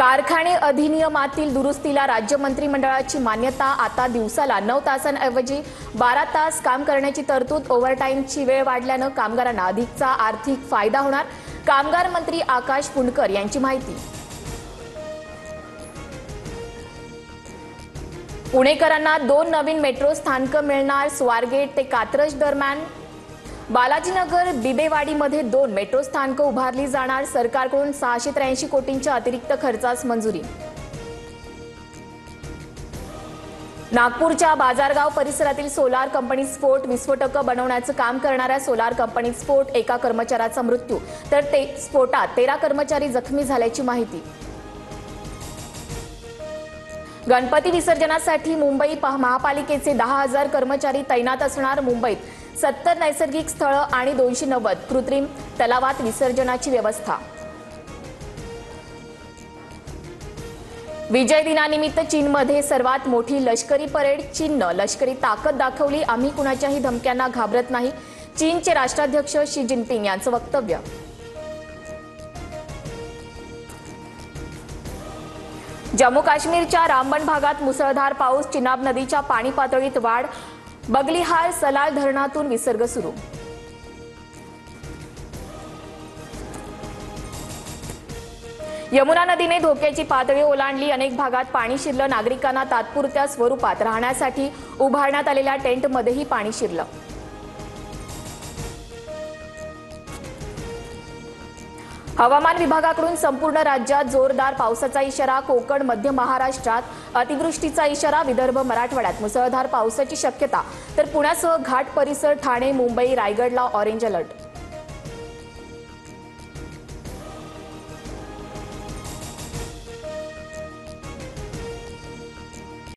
कारखाने अधिनियमातील दुरुस्तीला राज्य मंत्रिमंडळाची मान्यता। आता दिवसाला 9 तासांऐवजी 12 तास काम करण्याची तरतूद। ओव्हरटाईमची वेळ वाढल्याने कामगारांना अधिकचा आर्थिक फायदा होणार। कामगार मंत्री आकाश पुणकर यांची माहिती। पुणेकरांना 2 नवीन मेट्रो स्थानकं मिळणार। स्वारगेट ते कात्रज दरम्यान बालाजीनगर बिबेवाडीमध्ये 2 मेट्रो स्थानकं उभारली जाणार। सरकारकडून 683 कोटींच्या अतिरिक्त खर्चास मंजुरी। नागपूरच्या बाजारगाव परिसरातील सोलार कंपनी स्फोट। विस्फोटकं बनवण्याचं काम करणाऱ्या सोलार कंपनी स्फोट। एका कर्मचाऱ्याचा मृत्यू तर स्फोटात 13 कर्मचारी जखमी झाल्याची माहिती। गणपती विसर्जनासाठी मुंबई महापालिकेचे 10,000 कर्मचारी तैनात असणार। मुंबईत 70 नैसर्गिक स्थळं आणि 290 कृत्रिम तलावात विसर्जनाची व्यवस्था। विजय दिनानिमित्त चीनमध्ये सर्वात मोठी लष्करी परेड। चीननं लष्करी ताकद दाखवली। आम्ही कुणाच्याही धमक्यांना घाबरत नाही। चीनचे राष्ट्राध्यक्ष शी जिनपिंग यांचं वक्तव्य। जम्मू काश्मीरच्या रामबन भागात मुसळधार पाऊस। चिनाब नदीच्या पाणी पातळीत वाढ। बगलिहार सलाल धरणातून विसर्ग सुरू। यमुना नदीने धोक्याची पातळी ओलांडली। अनेक भागात पाणी शिरलं। नागरिकांना तात्पुरत्या स्वरूपात राहण्यासाठी उभारण्यात आलेल्या टेंटमध्येही पाणी शिरलं। हवामान विभागाकडून संपूर्ण राज्यात जोरदार पावसाचा इशारा। कोकण मध्य महाराष्ट्रात अतिवृष्टीचा इशारा। विदर्भ मराठवाड्यात मुसळधार पावसाची शक्यता। तर पुण्यासह घाट परिसर ठाणे मुंबई रायगडला ऑरेंज अलर्ट।